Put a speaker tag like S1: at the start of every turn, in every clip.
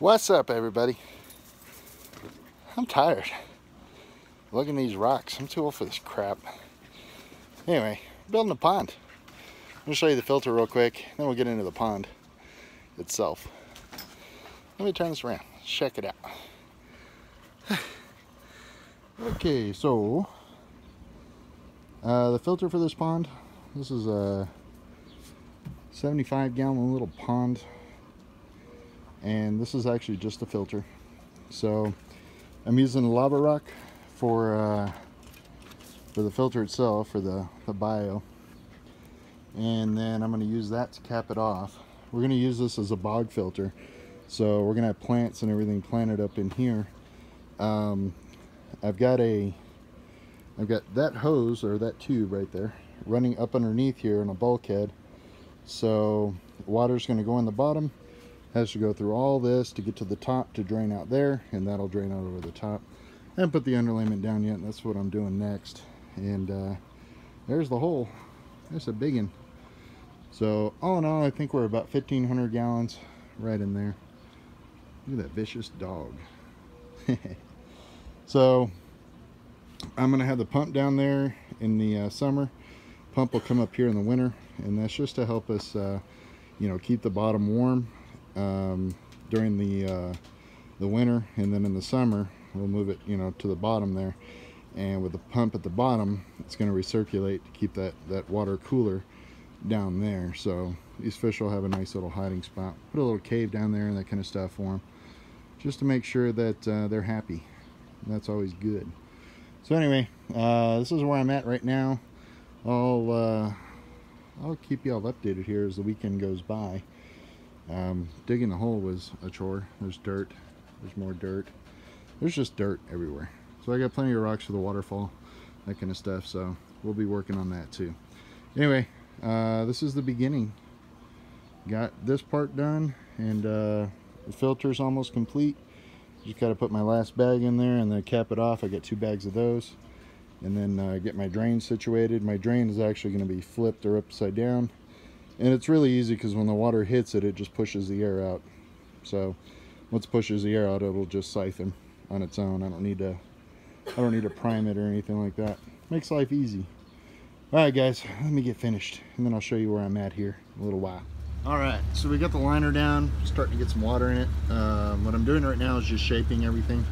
S1: What's up, everybody? I'm tired. Look at these rocks. I'm too old for this crap. Anyway, building a pond. I'm gonna show you the filter real quick, then we'll get into the pond itself. Let me turn this around. Check it out. Okay, so the filter for this pond. This is a 75-gallon little pond. And this is actually just a filter. So I'm using lava rock for the filter itself, for the bio, and then I'm going to use that to cap it off. We're going to use this as a bog filter, so we're going to have plants and everything planted up in here. I've got that hose, or that tube right there, running up underneath here in a bulkhead, so water's going to go in the bottom. Has to go through all this to get to the top to drain out there, and that'll drain out over the top. I haven't put the underlayment down yet, and that's what I'm doing next. And there's the hole. That's a big one. So all in all, I think we're about 1,500 gallons right in there. Look at that vicious dog. So I'm gonna have the pump down there in the summer. Pump will come up here in the winter, and that's just to help us keep the bottom warm during the winter, and then in the summer we'll move it to the bottom there, and with the pump at the bottom it's going to recirculate to keep that water cooler down there. So these fish will have a nice little hiding spot. Put a little cave down there and that kind of stuff for them, just to make sure that they're happy. And that's always good. So anyway, this is where I'm at right now. I'll keep you all updated here as the weekend goes by. Digging the hole was a chore. There's dirt, there's more dirt, there's just dirt everywhere. So I got plenty of rocks for the waterfall, that kind of stuff, so we'll be working on that too. Anyway, this is the beginning. Got this part done, and the filter's almost complete. Just got to put my last bag in there and then cap it off. I got 2 bags of those, and then get my drain situated. My drain is actually going to be flipped or upside down. And it's really easy because when the water hits it, it just pushes the air out. So once it pushes the air out, it'll just siphon on its own. I don't need to prime it or anything like that. Makes life easy. All right, guys, let me get finished, and then I'll show you where I'm at here in a little while. All right, so we got the liner down, starting to get some water in it. What I'm doing right now is just shaping everything,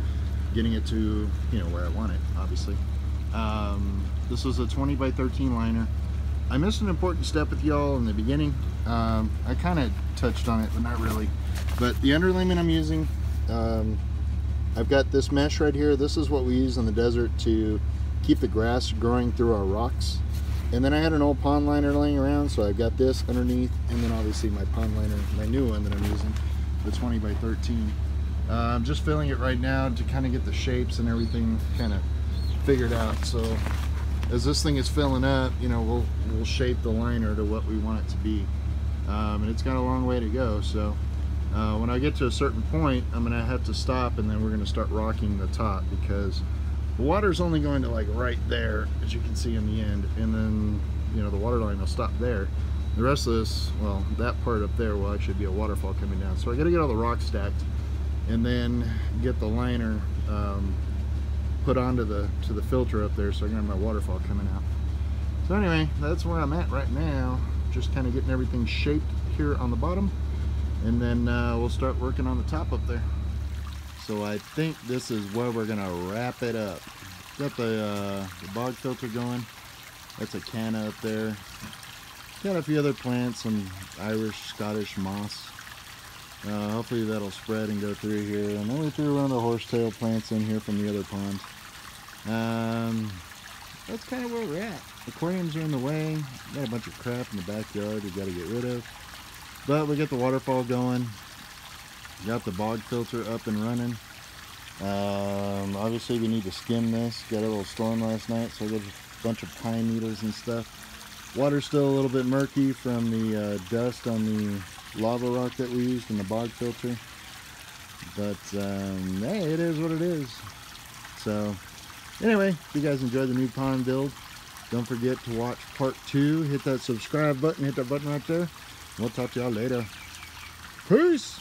S1: getting it to where I want it, obviously. This is a 20 by 13 liner. I missed an important step with y'all in the beginning. I kind of touched on it, but not really. But the underlayment I'm using, I've got this mesh right here. This is what we use in the desert to keep the grass growing through our rocks. And then I had an old pond liner laying around, so I've got this underneath, and then obviously my pond liner, my new one that I'm using, the 20 by 13. I'm just filling it right now to kind of get the shapes and everything kind of figured out. So as this thing is filling up, we'll shape the liner to what we want it to be, and it's got a long way to go. So when I get to a certain point, I'm gonna have to stop, and then we're gonna start rocking the top, because the water's only going to like right there, as you can see in the end, and then the water line will stop there. The rest of this, well, that part up there will actually be a waterfall coming down. So I got to get all the rocks stacked, and then get the liner put onto the filter up there, so I can have my waterfall coming out. So anyway, that's where I'm at right now, just kind of getting everything shaped here on the bottom, and then we'll start working on the top up there. So I think this is where we're gonna wrap it up. Got the bog filter going. That's a canna up there. Got a few other plants, some Irish, Scottish moss. Hopefully that'll spread and go through here. And then we threw around the horsetail plants in here from the other pond. That's kind of where we're at. Aquariums are in the way. Got a bunch of crap in the backyard we got to get rid of. But we got the waterfall going. Got the bog filter up and running. Obviously we need to skim this. Got a little storm last night, so I got a bunch of pine needles and stuff. Water's still a little bit murky from the dust on the lava rock that we used in the bog filter. But hey, it is what it is. So anyway, if you guys enjoyed the new pond build, don't forget to watch part 2. Hit that subscribe button, hit that button right there. We'll talk to y'all later. Peace!